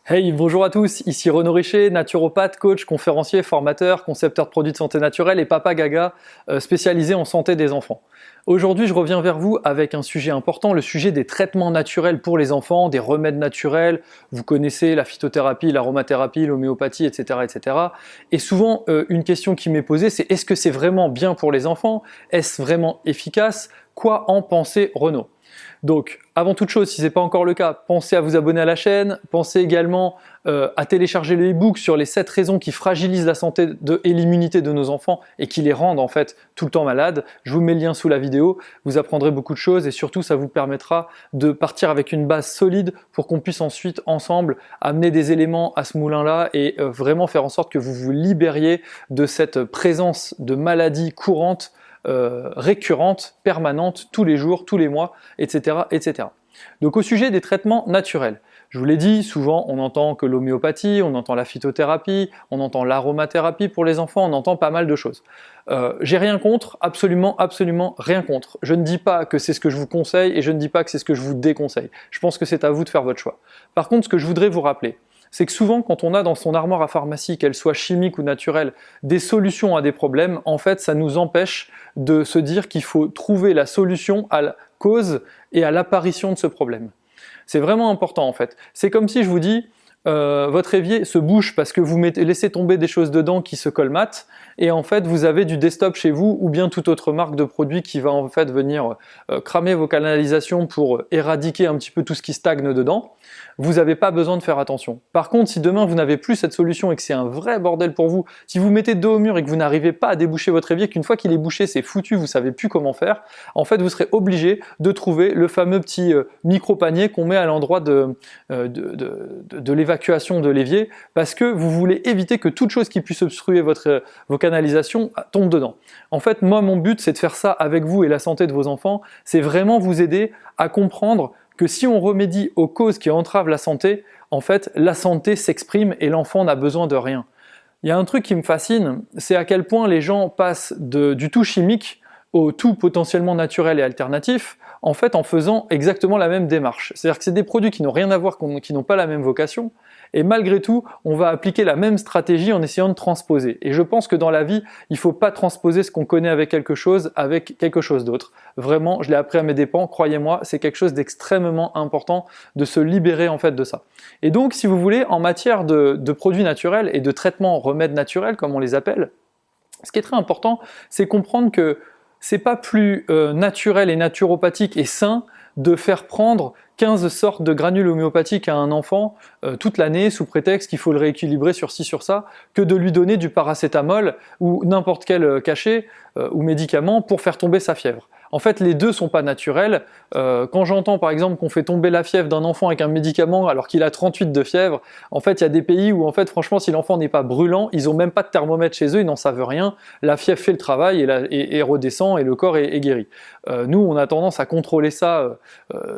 Hey, bonjour à tous, ici Renaud Richer, naturopathe, coach, conférencier, formateur, concepteur de produits de santé naturelle et papa gaga spécialisé en santé des enfants. Aujourd'hui, je reviens vers vous avec un sujet important, le sujet des traitements naturels pour les enfants, des remèdes naturels. Vous connaissez la phytothérapie, l'aromathérapie, l'homéopathie, etc., etc. Et souvent, une question qui m'est posée, c'est est-ce que c'est vraiment bien pour les enfants? Est-ce vraiment efficace? Quoi en pensez, Renaud? Donc, avant toute chose, si ce n'est pas encore le cas, pensez à vous abonner à la chaîne, pensez également à télécharger le e-book sur les 7 raisons qui fragilisent la santé et l'immunité de nos enfants et qui les rendent en fait tout le temps malades. Je vous mets le lien sous la vidéo, vous apprendrez beaucoup de choses et surtout ça vous permettra de partir avec une base solide pour qu'on puisse ensuite ensemble amener des éléments à ce moulin-là et vraiment faire en sorte que vous vous libériez de cette présence de maladies courantes récurrente, permanente, tous les jours, tous les mois, etc., etc. Donc au sujet des traitements naturels, je vous l'ai dit, souvent on entend que l'homéopathie, on entend la phytothérapie, on entend l'aromathérapie pour les enfants, on entend pas mal de choses. J'ai rien contre, absolument rien contre. Je ne dis pas que c'est ce que je vous conseille et je ne dis pas que c'est ce que je vous déconseille. Je pense que c'est à vous de faire votre choix. Par contre, ce que je voudrais vous rappeler, c'est que souvent quand on a dans son armoire à pharmacie, qu'elle soit chimique ou naturelle, des solutions à des problèmes, en fait ça nous empêche de se dire qu'il faut trouver la solution à la cause et à l'apparition de ce problème. C'est vraiment important en fait. C'est comme si je vous dis votre évier se bouche parce que vous laissez tomber des choses dedans qui se colmatent et en fait vous avez du Destop chez vous ou bien toute autre marque de produit qui va en fait venir cramer vos canalisations pour éradiquer un petit peu tout ce qui stagne dedans. Vous n'avez pas besoin de faire attention. Par contre, si demain vous n'avez plus cette solution et que c'est un vrai bordel pour vous, si vous mettez dos au mur et que vous n'arrivez pas à déboucher votre évier, qu'une fois qu'il est bouché c'est foutu, vous savez plus comment faire, en fait vous serez obligé de trouver le fameux petit micro-panier qu'on met à l'endroit de l'évacuation de l'évier parce que vous voulez éviter que toute chose qui puisse obstruer vos canalisations tombe dedans. En fait, moi mon but c'est de faire ça avec vous et la santé de vos enfants, c'est vraiment vous aider à comprendre que si on remédie aux causes qui entravent la santé, en fait, la santé s'exprime et l'enfant n'a besoin de rien. Il y a un truc qui me fascine, c'est à quel point les gens passent du tout chimique au tout potentiellement naturel et alternatif, en fait en faisant exactement la même démarche. C'est-à-dire que c'est des produits qui n'ont rien à voir, qui n'ont pas la même vocation, et malgré tout, on va appliquer la même stratégie en essayant de transposer. Et je pense que dans la vie, il ne faut pas transposer ce qu'on connaît avec quelque chose d'autre. Vraiment, je l'ai appris à mes dépens, croyez-moi, c'est quelque chose d'extrêmement important de se libérer en fait de ça. Et donc, si vous voulez, en matière de produits naturels et de traitements remèdes naturels, comme on les appelle, ce qui est très important, c'est comprendre que c'est pas plus naturel et naturopathique et sain de faire prendre 15 sortes de granules homéopathiques à un enfant toute l'année sous prétexte qu'il faut le rééquilibrer sur ci, sur ça, que de lui donner du paracétamol ou n'importe quel cachet ou médicament pour faire tomber sa fièvre. En fait, les deux sont pas naturels. Quand j'entends par exemple qu'on fait tomber la fièvre d'un enfant avec un médicament alors qu'il a 38 de fièvre, en fait, il y a des pays où en fait, franchement, si l'enfant n'est pas brûlant, ils ont même pas de thermomètre chez eux, ils n'en savent rien. La fièvre fait le travail et redescend et le corps est guéri. Nous, on a tendance à contrôler ça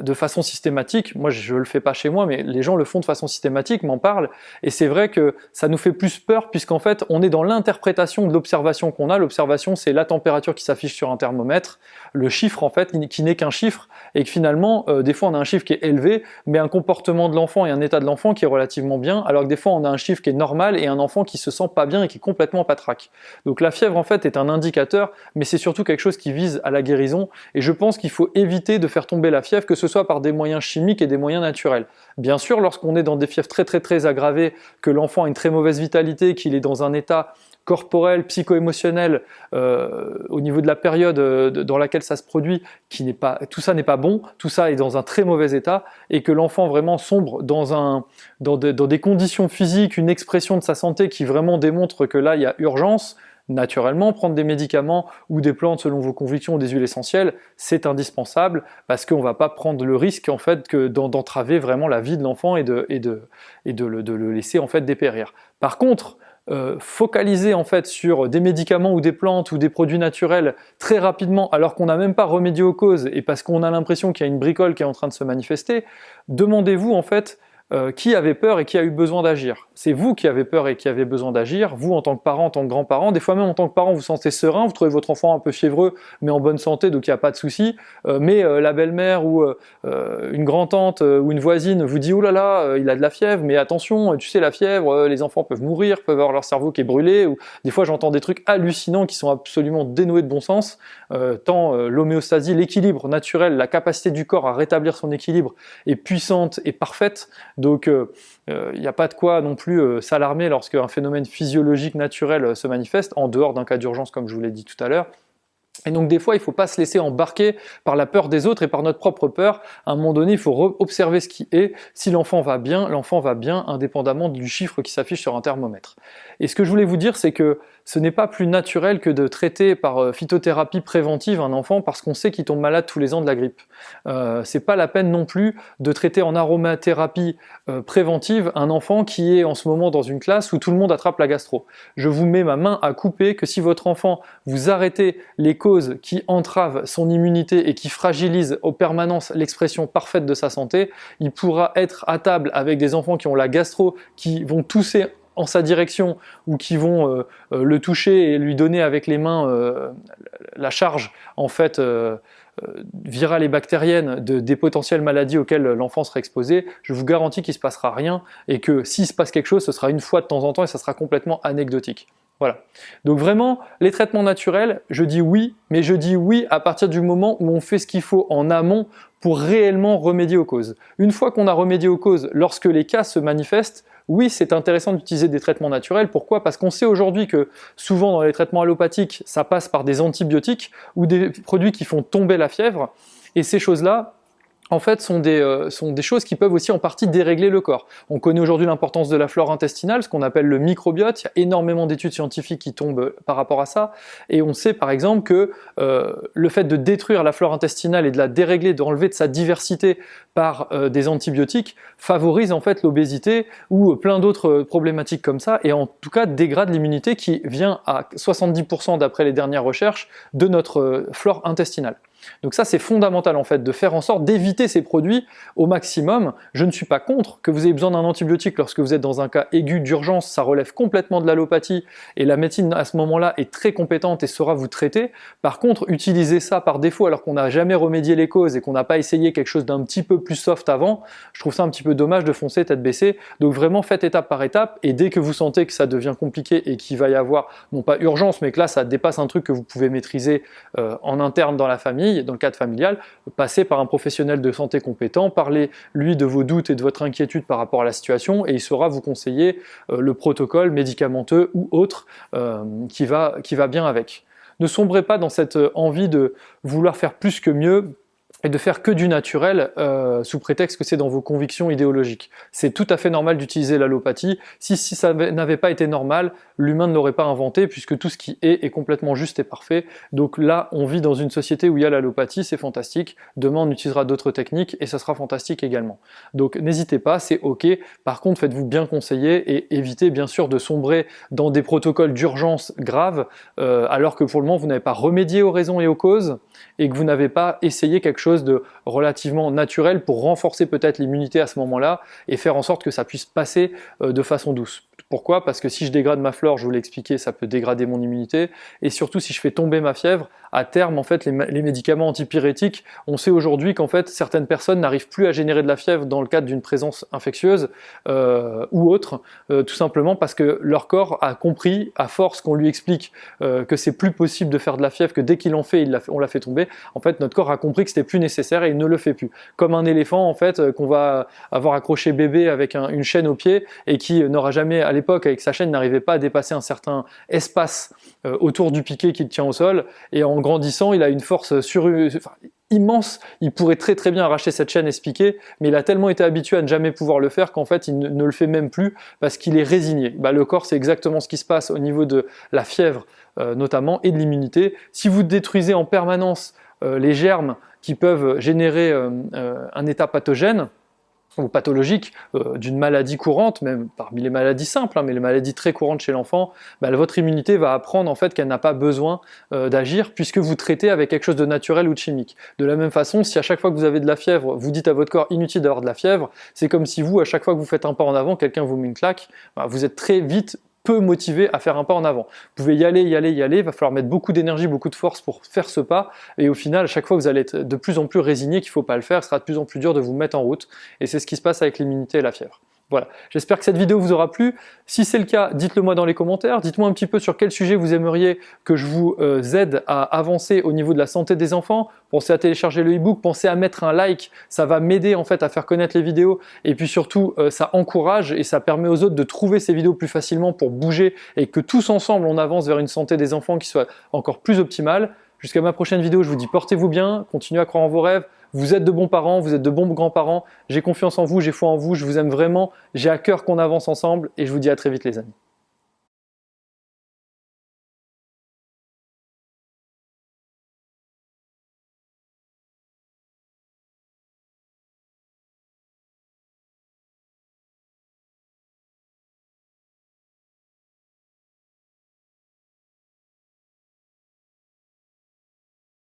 de façon systématique. Moi, je le fais pas chez moi, mais les gens le font de façon systématique, m'en parlent. Et c'est vrai que ça nous fait plus peur puisqu'en fait, on est dans l'interprétation de l'observation qu'on a. L'observation, c'est la température qui s'affiche sur un thermomètre, le chiffre en fait qui n'est qu'un chiffre et que finalement des fois on a un chiffre qui est élevé mais un comportement de l'enfant et un état de l'enfant qui est relativement bien alors que des fois on a un chiffre qui est normal et un enfant qui se sent pas bien et qui est complètement patraque. Donc la fièvre en fait est un indicateur mais c'est surtout quelque chose qui vise à la guérison et je pense qu'il faut éviter de faire tomber la fièvre que ce soit par des moyens chimiques et des moyens naturels. Bien sûr lorsqu'on est dans des fièvres très aggravées, que l'enfant a une très mauvaise vitalité, qu'il est dans un état corporel, psycho-émotionnel, au niveau de la période dans laquelle ça se produit, tout ça n'est pas bon, tout ça est dans un très mauvais état, et que l'enfant vraiment sombre dans des conditions physiques, une expression de sa santé qui vraiment démontre que là il y a urgence. Naturellement, prendre des médicaments ou des plantes selon vos convictions ou des huiles essentielles, c'est indispensable parce qu'on ne va pas prendre le risque en fait d'entraver vraiment la vie de l'enfant et de le laisser en fait dépérir. Par contre, focaliser en fait sur des médicaments ou des plantes ou des produits naturels très rapidement alors qu'on n'a même pas remédié aux causes et parce qu'on a l'impression qu'il y a une bricole qui est en train de se manifester, demandez-vous en fait qui avait peur et qui a eu besoin d'agir? C'est vous qui avez peur et qui avez besoin d'agir, vous en tant que parent, en tant que grand-parent. Des fois même en tant que parent, vous vous sentez serein, vous trouvez votre enfant un peu fiévreux, mais en bonne santé, donc il n'y a pas de souci. Mais la belle-mère ou une grand-tante ou une voisine vous dit « Oh là là, il a de la fièvre, mais attention, tu sais, la fièvre, les enfants peuvent mourir, peuvent avoir leur cerveau qui est brûlé. » Ou des fois, j'entends des trucs hallucinants qui sont absolument dénués de bon sens, tant l'homéostasie, l'équilibre naturel, la capacité du corps à rétablir son équilibre est puissante et parfaite. Donc, il n'y a pas de quoi non plus s'alarmer lorsque un phénomène physiologique naturel se manifeste, en dehors d'un cas d'urgence comme je vous l'ai dit tout à l'heure. Et donc des fois, il ne faut pas se laisser embarquer par la peur des autres et par notre propre peur. À un moment donné, il faut observer ce qui est. Si l'enfant va bien indépendamment du chiffre qui s'affiche sur un thermomètre. Et ce que je voulais vous dire, c'est que ce n'est pas plus naturel que de traiter par phytothérapie préventive un enfant parce qu'on sait qu'il tombe malade tous les ans de la grippe. C'est pas la peine non plus de traiter en aromathérapie préventive un enfant qui est en ce moment dans une classe où tout le monde attrape la gastro. Je vous mets ma main à couper que si votre enfant, vous arrêtez les causes qui entravent son immunité et qui fragilisent en permanence l'expression parfaite de sa santé, il pourra être à table avec des enfants qui ont la gastro, qui vont tousser en sa direction ou qui vont le toucher et lui donner avec les mains la charge en fait virale et bactérienne des potentielles maladies auxquelles l'enfant sera exposé. Je vous garantis qu'il ne se passera rien et que s'il se passe quelque chose, ce sera une fois de temps en temps et ça sera complètement anecdotique. Voilà. Donc vraiment, les traitements naturels, je dis oui, mais je dis oui à partir du moment où on fait ce qu'il faut en amont pour réellement remédier aux causes. Une fois qu'on a remédié aux causes, lorsque les cas se manifestent, oui, c'est intéressant d'utiliser des traitements naturels. Pourquoi? Parce qu'on sait aujourd'hui que souvent dans les traitements allopathiques, ça passe par des antibiotiques ou des produits qui font tomber la fièvre. Et ces choses-là, en fait, sont des choses qui peuvent aussi en partie dérégler le corps. On connaît aujourd'hui l'importance de la flore intestinale, ce qu'on appelle le microbiote. Il y a énormément d'études scientifiques qui tombent par rapport à ça. Et on sait par exemple que le fait de détruire la flore intestinale et de la dérégler, d'enlever de sa diversité par des antibiotiques, favorise en fait l'obésité ou plein d'autres problématiques comme ça, et en tout cas dégrade l'immunité qui vient à 70% d'après les dernières recherches de notre flore intestinale. Donc ça c'est fondamental en fait de faire en sorte d'éviter ces produits au maximum. Je ne suis pas contre que vous ayez besoin d'un antibiotique lorsque vous êtes dans un cas aigu d'urgence, ça relève complètement de l'allopathie et la médecine à ce moment-là est très compétente et saura vous traiter. Par contre, utiliser ça par défaut alors qu'on n'a jamais remédié les causes et qu'on n'a pas essayé quelque chose d'un petit peu plus soft avant, je trouve ça un petit peu dommage de foncer tête baissée. Donc vraiment faites étape par étape et dès que vous sentez que ça devient compliqué et qu'il va y avoir, non pas urgence, mais que là ça dépasse un truc que vous pouvez maîtriser en interne dans la famille, dans le cadre familial, passez par un professionnel de santé compétent, parlez-lui de vos doutes et de votre inquiétude par rapport à la situation et il saura vous conseiller le protocole médicamenteux ou autre qui va bien avec. Ne sombrez pas dans cette envie de vouloir faire plus que mieux et de faire que du naturel sous prétexte que c'est dans vos convictions idéologiques. C'est tout à fait normal d'utiliser l'allopathie. Si ça n'avait pas été normal, l'humain ne l'aurait pas inventé puisque tout ce qui est complètement juste et parfait. Donc là, on vit dans une société où il y a l'allopathie, c'est fantastique. Demain, on utilisera d'autres techniques et ça sera fantastique également. Donc n'hésitez pas, c'est ok. Par contre, faites-vous bien conseiller et évitez bien sûr de sombrer dans des protocoles d'urgence graves alors que pour le moment, vous n'avez pas remédié aux raisons et aux causes et que vous n'avez pas essayé quelque chose de relativement naturel pour renforcer peut-être l'immunité à ce moment-là et faire en sorte que ça puisse passer de façon douce. Pourquoi? Parce que si je dégrade ma flore, je vous l'ai expliqué, ça peut dégrader mon immunité et surtout si je fais tomber ma fièvre, à terme en fait les médicaments antipyrétiques, on sait aujourd'hui qu'en fait certaines personnes n'arrivent plus à générer de la fièvre dans le cadre d'une présence infectieuse ou autre, tout simplement parce que leur corps a compris, à force qu'on lui explique que c'est plus possible de faire de la fièvre, que dès qu'il en fait, on la fait tomber, en fait notre corps a compris que c'était plus nécessaire et il ne le fait plus. Comme un éléphant en fait qu'on va avoir accroché bébé avec une chaîne au pied et qui n'aura jamais à l'époque avec sa chaîne n'arrivait pas à dépasser un certain espace autour du piquet qui le tient au sol et en grandissant il a une force immense, il pourrait très très bien arracher cette chaîne et se piquer, mais il a tellement été habitué à ne jamais pouvoir le faire qu'en fait il ne le fait même plus parce qu'il est résigné. Le corps c'est exactement ce qui se passe au niveau de la fièvre notamment et de l'immunité. Si vous détruisez en permanence les germes qui peuvent générer un état pathogène, ou pathologique d'une maladie courante, même parmi les maladies simples, mais les maladies très courantes chez l'enfant, votre immunité va apprendre en fait qu'elle n'a pas besoin d'agir puisque vous traitez avec quelque chose de naturel ou de chimique. De la même façon, si à chaque fois que vous avez de la fièvre, vous dites à votre corps inutile d'avoir de la fièvre, c'est comme si vous, à chaque fois que vous faites un pas en avant, quelqu'un vous met une claque, vous êtes très vite peu motivé à faire un pas en avant. Vous pouvez y aller, il va falloir mettre beaucoup d'énergie, beaucoup de force pour faire ce pas, et au final, à chaque fois, vous allez être de plus en plus résigné qu'il ne faut pas le faire, ce sera de plus en plus dur de vous mettre en route, et c'est ce qui se passe avec l'immunité et la fièvre. Voilà, j'espère que cette vidéo vous aura plu. Si c'est le cas, dites-le moi dans les commentaires. Dites-moi un petit peu sur quel sujet vous aimeriez que je vous aide à avancer au niveau de la santé des enfants. Pensez à télécharger le e-book, pensez à mettre un like, ça va m'aider en fait à faire connaître les vidéos. Et puis surtout, ça encourage et ça permet aux autres de trouver ces vidéos plus facilement pour bouger et que tous ensemble on avance vers une santé des enfants qui soit encore plus optimale. Jusqu'à ma prochaine vidéo, je vous dis portez-vous bien, continuez à croire en vos rêves. Vous êtes de bons parents, vous êtes de bons grands-parents. J'ai confiance en vous, j'ai foi en vous, je vous aime vraiment. J'ai à cœur qu'on avance ensemble et je vous dis à très vite les amis.